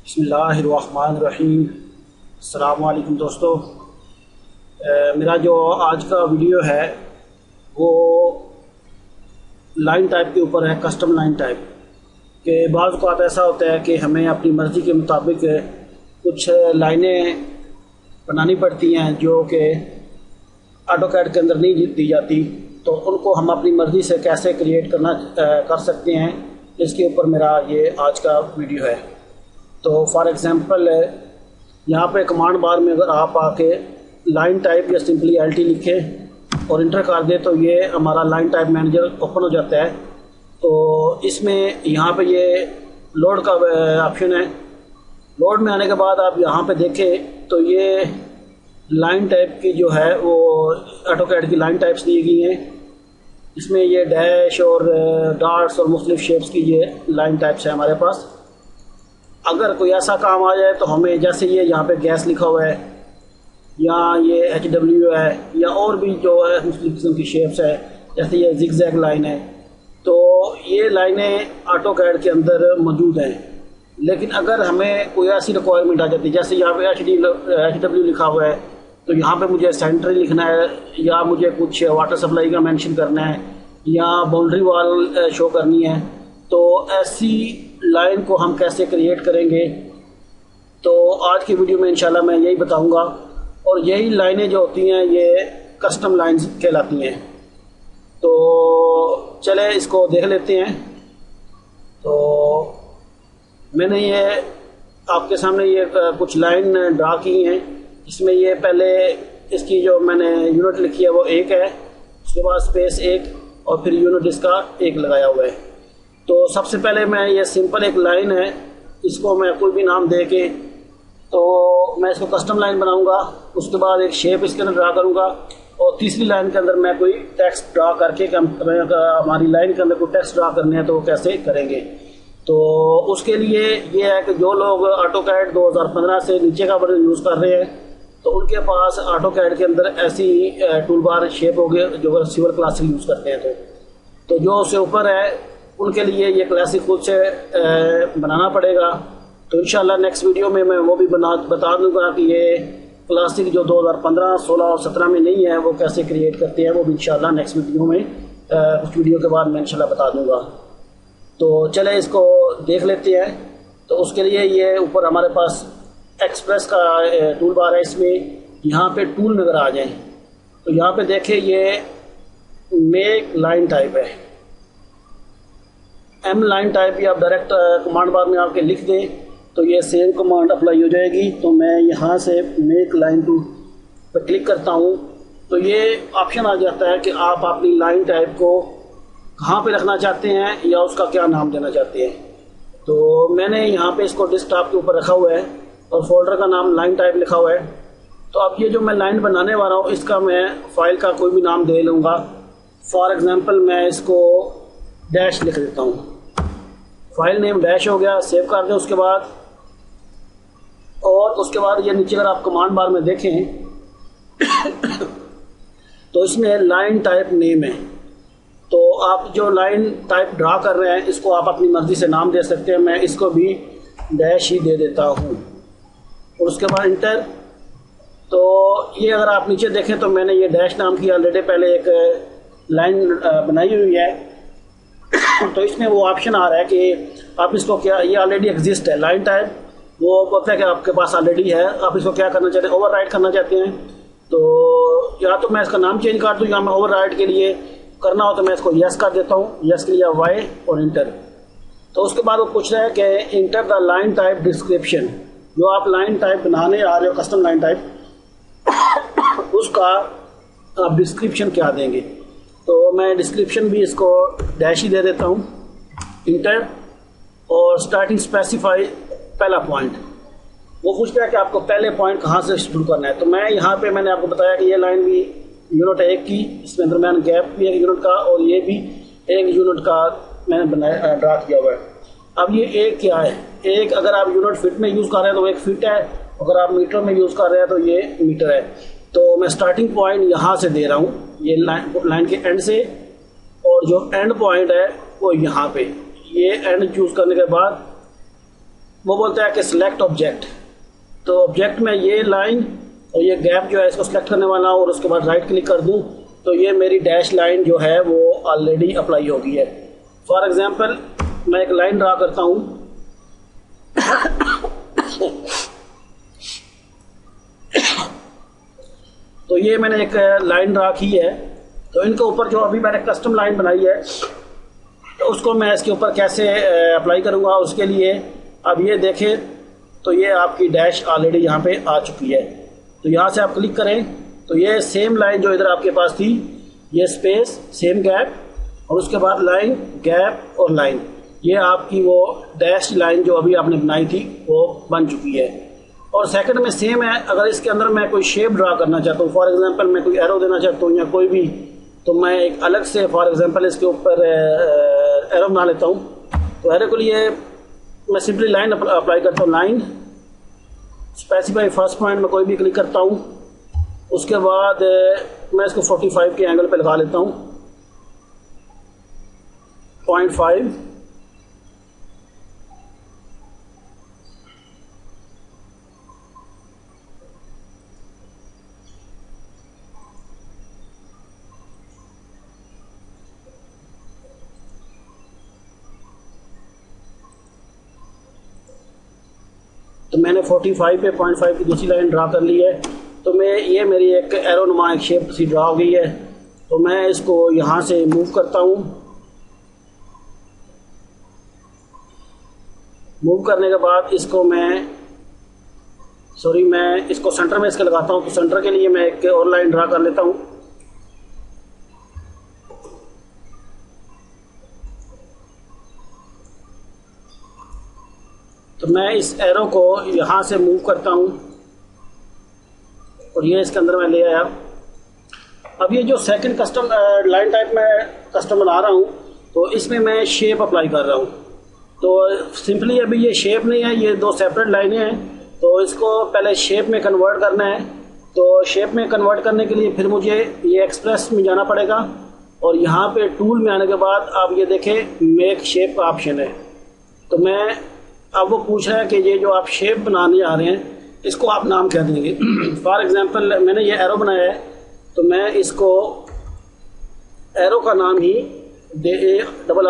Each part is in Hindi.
बिस्मिल्लाहिर्रहमानिर्रहीम। अस्सलामु अलैकुम दोस्तों। मेरा जो आज का वीडियो है वो लाइन टाइप के ऊपर है, कस्टम लाइन टाइप के। बाज़ औक़ात ऐसा होता है कि हमें अपनी मर्ज़ी के मुताबिक कुछ लाइनें बनानी पड़ती हैं जो कि ऑटोकैड के अंदर नहीं दी जाती, तो उनको हम अपनी मर्ज़ी से कैसे क्रिएट कर सकते हैं, इसके ऊपर मेरा ये आज का वीडियो है। तो फॉर एग्ज़ाम्पल यहाँ पे कमांड बार में अगर आप आके लाइन टाइप या सिंपली LT लिखें और इंटर कर दें तो ये हमारा लाइन टाइप मैनेजर ओपन हो जाता है। तो इसमें यहाँ पे ये लोड का ऑप्शन है। लोड में आने के बाद आप यहाँ पे देखें तो ये लाइन टाइप की जो है वो ऑटोकैड की लाइन टाइप्स दी गई हैं। इसमें ये डैश और डॉट्स और मुख्तलिफ शेप्स की ये लाइन टाइप्स है हमारे पास। अगर कोई ऐसा काम आ जाए तो हमें, जैसे ये यहाँ पे गैस लिखा हुआ है या ये HW है या और भी जो है मुख्तलिफ किस्म की शेप्स है, जैसे ये जिगजैग लाइन है, तो ये लाइनें ऑटोकैड के अंदर मौजूद हैं। लेकिन अगर हमें कोई ऐसी रिक्वायरमेंट आ जाती है, जैसे यहाँ पे HW लिखा हुआ है, तो यहाँ पे मुझे सेंट्री लिखना है या मुझे कुछ वाटर सप्लाई का मेंशन करना है या बाउंड्री वॉल शो करनी है, तो ऐसी लाइन को हम कैसे क्रिएट करेंगे, तो आज की वीडियो में इंशाल्लाह मैं यही बताऊंगा। और यही लाइनें जो होती हैं ये कस्टम लाइंस कहलाती हैं। तो चले इसको देख लेते हैं। तो मैंने ये आपके सामने ये कुछ लाइन ड्रा की हैं। इसमें ये पहले इसकी जो मैंने यूनिट लिखी है वो 1 है, उसके बाद स्पेस 1 और फिर यूनिट इसका 1 लगाया हुआ है। तो सबसे पहले मैं ये सिंपल एक लाइन है, इसको मैं कोई भी नाम दे के तो मैं इसको कस्टम लाइन बनाऊंगा। उसके बाद एक शेप इसके अंदर ड्रा करूंगा और तीसरी लाइन के अंदर मैं कोई टेक्स्ट ड्रा करके हमारी लाइन के अंदर कोई टेक्स्ट ड्रा करने हैं तो वो कैसे करेंगे। तो उसके लिए ये है कि जो लोग ऑटोकैड 2015 से नीचे का वर्जन यूज़ कर रहे हैं तो उनके पास ऑटोकैड के अंदर ऐसी टूल बार शेप होगी जो सिविल क्लासिक यूज़ करते हैं। तो जो उससे ऊपर है उनके लिए ये क्लासिक खुद से बनाना पड़ेगा। तो इंशाल्लाह नेक्स्ट वीडियो में मैं वो भी बता दूंगा कि ये क्लासिक जो 2015, 16 और 17 में नहीं है वो कैसे क्रिएट करते हैं, वो भी इंशाल्लाह नेक्स्ट वीडियो में कुछ वीडियो के बाद मैं इंशाल्लाह बता दूंगा। तो चले इसको देख लेते हैं। तो उसके लिए ये ऊपर हमारे पास एक्सप्रेस का टूल बार है, इसमें यहाँ पे टूल नज़र आ जाए तो यहाँ पे देखें ये मेक लाइन टाइप है, M लाइन टाइप या आप डायरेक्ट कमांड बार में आके लिख दें तो ये सेम कमांड अप्लाई हो जाएगी। तो मैं यहाँ से मेक लाइन टू पर क्लिक करता हूँ तो ये ऑप्शन आ जाता है कि आप अपनी लाइन टाइप को कहाँ पे रखना चाहते हैं या उसका क्या नाम देना चाहते हैं। तो मैंने यहाँ पे इसको डेस्कटॉप के ऊपर रखा हुआ है और फोल्डर का नाम लाइन टाइप लिखा हुआ है। तो अब ये जो मैं लाइन बनाने वाला हूँ इसका मैं फाइल का कोई भी नाम दे लूँगा। फॉर एग्जाम्पल मैं इसको डैश लिख देता हूँ। फाइल नेम डैश हो गया, सेव कर दें उसके बाद। और उसके बाद ये नीचे अगर आप कमांड बार में देखें तो इसमें लाइन टाइप नेम है। तो आप जो लाइन टाइप ड्रा कर रहे हैं इसको आप अपनी मर्जी से नाम दे सकते हैं। मैं इसको भी डैश ही दे देता हूँ और उसके बाद इंटर। तो ये अगर आप नीचे देखें तो मैंने ये डैश नाम की ऑलरेडी पहले एक लाइन बनाई हुई है। तो इसमें वो ऑप्शन आ रहा है कि आप इसको क्या, ये ऑलरेडी एग्जिस्ट है लाइन टाइप, वो पता है कि आपके पास ऑलरेडी है, आप इसको क्या करना चाहते हैं, ओवरराइड करना चाहते हैं। तो या तो मैं इसका नाम चेंज कर दूँ या मैं ओवरराइड के लिए करना हो तो मैं इसको यस कर देता हूँ, यस के लिए वाई और इंटर। तो उसके बाद वो पूछ रहा है कि enter the line type description, जो आप लाइन टाइप बनाने आ रहे हो कस्टम लाइन टाइप उसका आप डिस्क्रिप्शन क्या देंगे। तो मैं डिस्क्रिप्शन भी इसको डैश ही दे देता हूँ, इंटर। और स्टार्टिंग स्पेसिफाई पहला पॉइंट, वो पूछता है कि आपको पहले पॉइंट कहाँ से शुरू करना है। तो मैं यहाँ पे मैंने आपको बताया कि ये लाइन भी यूनिट 1 की, इसमें दरम्यान गैप भी एक यूनिट का और ये भी एक यूनिट का मैंने बनाया ड्रा किया हुआ है। अब ये एक क्या है, एक अगर आप यूनिट फिट में यूज़ कर रहे हैं तो एक फिट है, अगर आप मीटर में यूज़ कर रहे हैं तो ये मीटर है। तो मैं स्टार्टिंग पॉइंट यहाँ से दे रहा हूँ, ये लाइन के एंड से, और जो एंड पॉइंट है वो यहाँ पे, ये एंड चूज़ करने के बाद वो बोलता है कि सिलेक्ट ऑब्जेक्ट। तो ऑब्जेक्ट में ये लाइन और ये गैप जो है इसको सिलेक्ट करने वाला हूँ और उसके बाद राइट क्लिक कर दूँ तो ये मेरी डैश लाइन जो है वो ऑलरेडी अप्लाई हो गई है। फॉर एग्जांपल मैं एक लाइन ड्रा करता हूँ। तो ये मैंने एक लाइन ड्रा की है। तो इनके ऊपर जो अभी मैंने कस्टम लाइन बनाई है तो उसको मैं इसके ऊपर कैसे अप्लाई करूँगा, उसके लिए अब ये देखें तो ये आपकी डैश ऑलरेडी यहाँ पे आ चुकी है। तो यहाँ से आप क्लिक करें तो ये सेम लाइन जो इधर आपके पास थी, ये स्पेस सेम गैप और उसके बाद लाइन गैप और लाइन, ये आपकी वो डैश लाइन जो अभी आपने बनाई थी वो बन चुकी है। और सेकंड में सेम है। अगर इसके अंदर मैं कोई शेप ड्रा करना चाहता हूँ, फॉर एग्जांपल मैं कोई एरो देना चाहता हूँ या कोई भी, तो मैं एक अलग से फॉर एग्जांपल इसके ऊपर एरो बना लेता हूँ। तो एरो के लिए मैं सिंपली लाइन अप्लाई करता हूँ, लाइन स्पेसिफाई फर्स्ट पॉइंट में कोई भी क्लिक करता हूँ। उसके बाद मैं इसको 45 के एंगल पे लगा लेता हूँ, 0.5। तो मैंने 45 पे 0.5 की दूसरी लाइन ड्रा कर ली है। तो मैं ये मेरी एक एरो नुमा एक शेप सी ड्रा हो गई है। तो मैं इसको यहाँ से मूव करता हूँ। मूव करने के बाद इसको मैं इसको सेंटर में इसके लगाता हूँ। तो सेंटर के लिए मैं एक और लाइन ड्रा कर लेता हूँ। तो मैं इस एरो को यहाँ से मूव करता हूँ और ये इसके अंदर मैं ले आया। अब ये जो सेकंड कस्टम लाइन टाइप में कस्टम बना रहा हूँ तो इसमें मैं शेप अप्लाई कर रहा हूँ। तो सिंपली अभी ये शेप नहीं है, ये दो सेपरेट लाइनें हैं। तो इसको पहले शेप में कन्वर्ट करना है। तो शेप में कन्वर्ट करने के लिए फिर मुझे ये एक्सप्रेस में जाना पड़ेगा और यहाँ पे टूल में आने के बाद आप ये देखें मेक शेप का ऑप्शन है। तो मैं अब वो पूछ रहा है कि ये जो आप शेप बनाने जा रहे हैं इसको आप नाम क्या देंगे। फॉर एग्जांपल मैंने ये एरो बनाया है तो मैं इसको एरो का नाम ही ARRARROW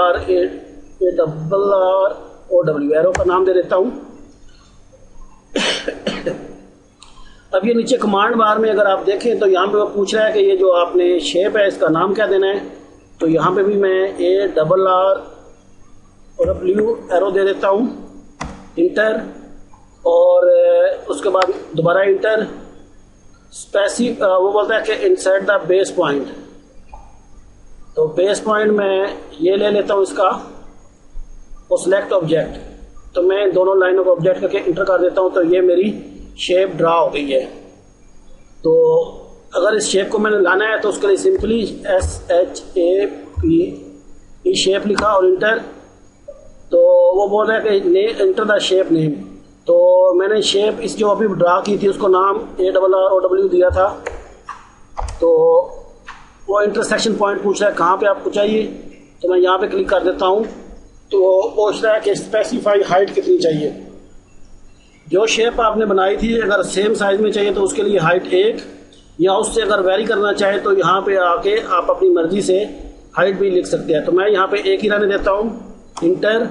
एरो का नाम दे देता हूँ। अब ये नीचे कमांड बार में अगर आप देखें तो यहाँ पे वो पूछ रहा है कि ये जो आपने शेप है इसका नाम क्या देना है। तो यहाँ पे भी मैं ARRW एरो दे देता हूँ, इंटर, और उसके बाद दोबारा इंटर। वो बोलता है कि इंसर्ट द बेस पॉइंट। तो बेस पॉइंट में ये ले लेता हूँ इसका और सिलेक्ट ऑब्जेक्ट। तो मैं इन दोनों लाइनों को ऑब्जेक्ट करके इंटर कर देता हूँ। तो ये मेरी शेप ड्रा हो गई है। तो अगर इस शेप को मैंने लाना है तो उसके लिए सिंपली SHAP शेप लिखा और इंटर। तो वो बोल रहा है कि इंटर द शेप नेम। तो मैंने शेप इस जो अभी ड्रा की थी उसको नाम ARROW दिया था। तो वो इंटरसेक्शन पॉइंट पूछ रहा है कहाँ पे आपको चाहिए। तो मैं यहाँ पे क्लिक कर देता हूँ। तो वो पूछ रहा है कि स्पेसिफाई हाइट कितनी चाहिए। जो शेप आपने बनाई थी अगर सेम साइज में चाहिए तो उसके लिए हाइट 1, या उससे अगर वेरी करना चाहे तो यहाँ पे आके आप अपनी मर्जी से हाइट भी लिख सकते हैं। तो मैं यहाँ पे 1 ही रहने देता हूँ, इंटर।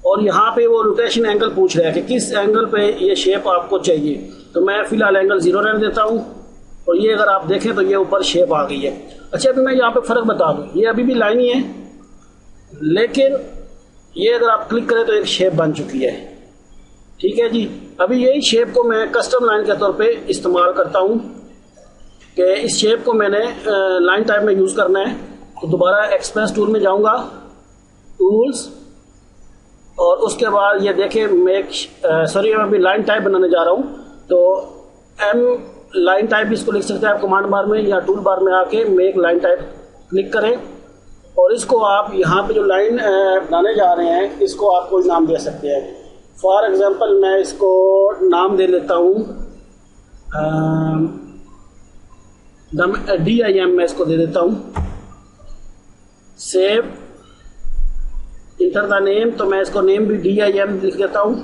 और यहाँ पे वो रोटेशन एंगल पूछ रहा है कि किस एंगल पे ये शेप आपको चाहिए। तो मैं फिलहाल एंगल 0 रहने देता हूँ। और ये अगर आप देखें तो ये ऊपर शेप आ गई है। अच्छा, अभी मैं यहाँ पे फ़र्क बता दूँ, ये अभी भी लाइन ही है, लेकिन ये अगर आप क्लिक करें तो एक शेप बन चुकी है। ठीक है जी। अभी यही शेप को मैं कस्टम लाइन के तौर पे इस्तेमाल करता हूँ कि इस शेप को मैंने लाइन टाइप में यूज़ करना है। तो दोबारा एक्सप्रेस टूल में जाऊँगा, टूल्स, और उसके बाद ये देखें मैं अभी लाइन टाइप बनाने जा रहा हूँ। तो M लाइन टाइप इसको लिख सकते हैं आप कमांड बार में या टूल बार में आके मेक लाइन टाइप क्लिक करें और इसको आप यहाँ पे जो लाइन बनाने जा रहे हैं इसको आप कोई नाम दे सकते हैं। फॉर एग्जांपल मैं इसको नाम दे लेता हूँ DIM, मैं इसको दे देता हूँ। सेव, इंटर द नेम, तो मैं इसको नेम भी DIM लिख देता हूँ।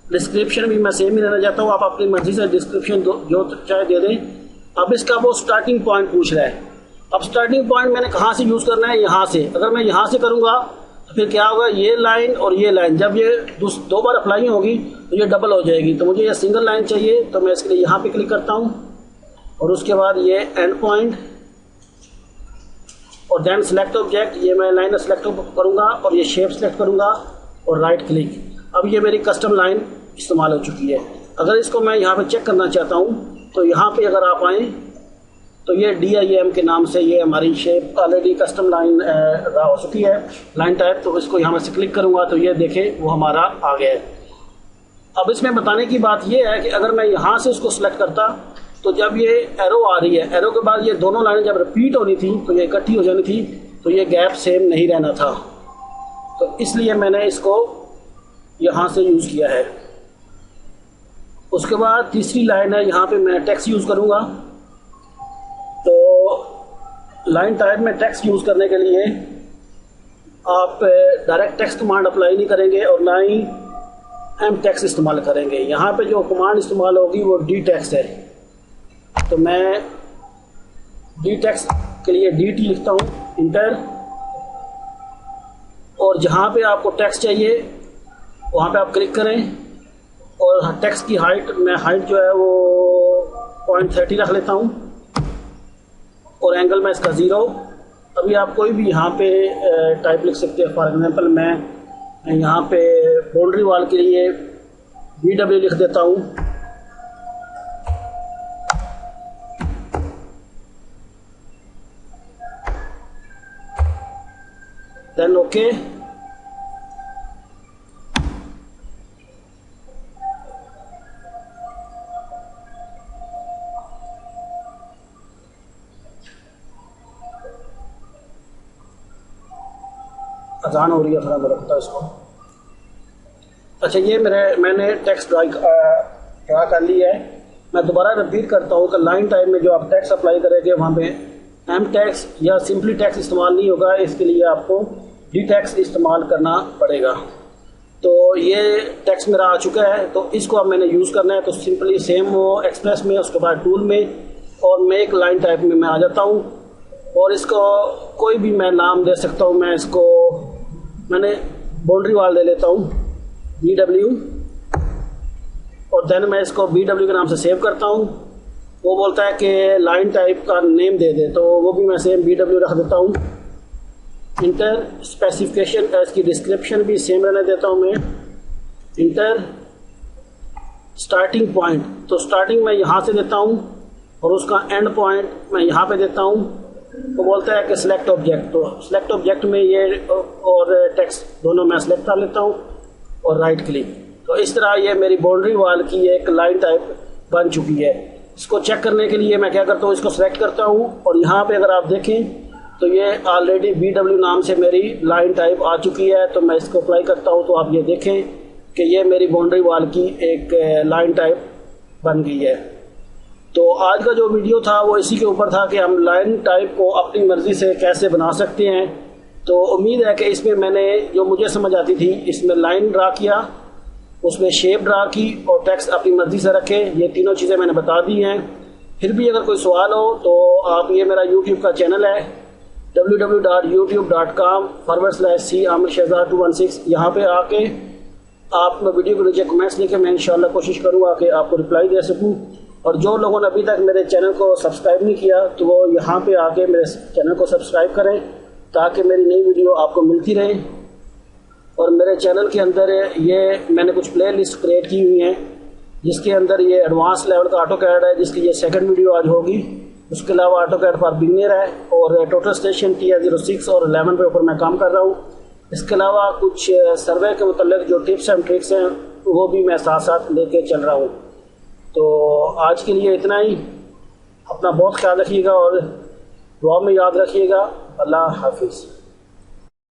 डिस्क्रिप्शन भी मैं सेम ही रहना चाहता हूँ, आप अपनी मर्जी से डिस्क्रिप्शन जो चाहे दे दें। अब इसका वो स्टार्टिंग पॉइंट पूछ रहा है। अब स्टार्टिंग पॉइंट मैंने कहाँ से यूज़ करना है, यहाँ से। अगर मैं यहाँ से करूँगा तो फिर क्या होगा, ये लाइन और ये लाइन जब ये 2 बार अप्लाई होगी तो ये डबल हो जाएगी। तो मुझे ये सिंगल लाइन चाहिए, तो मैं इसके लिए यहाँ पे क्लिक करता हूँ और उसके बाद ये एंड पॉइंट और देन सेलेक्ट ऑब्जेक्ट, ये मैं लाइन सेलेक्ट करूँगा और ये शेप सेलेक्ट करूँगा और राइट क्लिक। अब ये मेरी कस्टम लाइन इस्तेमाल हो चुकी है। अगर इसको मैं यहाँ पे चेक करना चाहता हूँ तो यहाँ पे अगर आप आएँ तो ये DIM के नाम से ये हमारी शेप ऑलरेडी कस्टम लाइन हो चुकी है, लाइन टाइप। तो इसको यहाँ से क्लिक करूँगा तो ये देखें वो हमारा आ गया है। अब इसमें बताने की बात ये है कि अगर मैं यहाँ से उसको सिलेक्ट करता तो जब ये एरो आ रही है, एरो के बाद ये दोनों लाइनें जब रिपीट होनी थी तो ये इकट्ठी हो जानी थी, तो ये गैप सेम नहीं रहना था। तो इसलिए मैंने इसको यहाँ से यूज़ किया है। उसके बाद तीसरी लाइन है, यहाँ पे मैं टेक्स्ट यूज़ करूँगा। तो लाइन टाइप में टेक्स्ट यूज़ करने के लिए आप डायरेक्ट टेक्स्ट कमांड अप्लाई नहीं करेंगे और ना ही एम टेक्स्ट इस्तेमाल करेंगे। यहाँ पे जो कमांड इस्तेमाल होगी वो डी टेक्स्ट है। तो मैं डी टेक्स्ट के लिए DT लिखता हूँ, इंटर, और जहाँ पे आपको टेक्स्ट चाहिए वहाँ पे आप क्लिक करें और टेक्स्ट की हाइट, मैं हाइट जो है वो 0.30 रख लेता हूँ और एंगल में इसका 0। अभी आप कोई भी यहाँ पे टाइप लिख सकते हैं। फॉर एग्जांपल मैं यहाँ पे बाउंड्री वॉल के लिए BW लिख देता हूँ। Then okay. अजान हो रही है, थोड़ा मैं रखता इसको। अच्छा, ये मैंने टेक्स्ट ड्रा कर ली है। मैं दोबारा रिपीट करता हूँ कि लाइन टाइप में जो आप टेक्स्ट अप्लाई करेंगे वहाँ पे एम टेक्स्ट या सिंपली टेक्स्ट इस्तेमाल नहीं होगा। इसके लिए आपको डी टेक्स्ट इस्तेमाल करना पड़ेगा। तो ये टेक्स्ट मेरा आ चुका है, तो इसको अब मैंने यूज़ करना है। तो सिंपली सेम वो एक्सप्रेस में, उसके बाद टूल में और मेक लाइन टाइप में मैं आ जाता हूँ और इसको कोई भी मैं नाम दे सकता हूँ। मैंने बाउंड्री वॉल दे लेता हूँ BW और देन मैं इसको BW के नाम से सेव करता हूँ। वो बोलता है कि लाइन टाइप का नेम दे दे, तो वो भी मैं सेम BW रख देता हूँ। इंटर, स्पेसिफिकेशन, इसकी डिस्क्रिप्शन भी सेम रहने देता हूँ मैं। इंटर, स्टार्टिंग पॉइंट, तो स्टार्टिंग मैं यहाँ से देता हूँ और उसका एंड पॉइंट मैं यहाँ पे देता हूँ। वो बोलता है कि सिलेक्ट ऑब्जेक्ट, तो सिलेक्ट ऑब्जेक्ट में ये और टेक्स्ट दोनों मैं सिलेक्ट कर लेता हूँ और राइट क्लिक। तो इस तरह ये मेरी बाउंड्री वॉल की एक लाइन टाइप बन चुकी है। इसको चेक करने के लिए मैं क्या करता हूँ, इसको सिलेक्ट करता हूँ और यहाँ पे अगर आप देखें तो ये ऑलरेडी BW नाम से मेरी लाइन टाइप आ चुकी है। तो मैं इसको अप्लाई करता हूँ तो आप ये देखें कि ये मेरी बाउंड्री वॉल की एक लाइन टाइप बन गई है। तो आज का जो वीडियो था वो इसी के ऊपर था कि हम लाइन टाइप को अपनी मर्ज़ी से कैसे बना सकते हैं। तो उम्मीद है कि इसमें मैंने जो मुझे समझ आती थी, इसमें लाइन ड्रा किया, उसमें शेप ड्रा की और टेक्स्ट अपनी मर्ज़ी से रखे। ये तीनों चीज़ें मैंने बता दी हैं। फिर भी अगर कोई सवाल हो तो आप, ये मेरा YouTube का चैनल है www.youtube.com/C आमिर शहजाद 216। यहाँ पे आके आप वीडियो के नीचे कमेंट्स लिखे, मैं इंशाल्लाह कोशिश करूँगा कि आपको रिप्लाई दे सकूँ। और जो लोगों ने अभी तक मेरे चैनल को सब्सक्राइब नहीं किया तो वो यहाँ पे आके मेरे चैनल को सब्सक्राइब करें ताकि मेरी नई वीडियो आपको मिलती रहे। और मेरे चैनल के अंदर ये मैंने कुछ प्ले लिस्ट क्रिएट की हुई हैं जिसके अंदर ये एडवांस लेवल का ऑटो कैड है, जिसकी ये सेकंड वीडियो आज होगी। उसके अलावा ऑटो कैड फॉर बिगिनर है और टोटल स्टेशन TR06 और 11 पे ऊपर मैं काम कर रहा हूँ। इसके अलावा कुछ सर्वे के मतलब जो टिप्स एंड ट्रिक्स हैं वो भी मैं साथ साथ लेके चल रहा हूँ। तो आज के लिए इतना ही। अपना बहुत ख्याल रखिएगा और दुआ में याद रखिएगा। अल्लाह हाफिज़।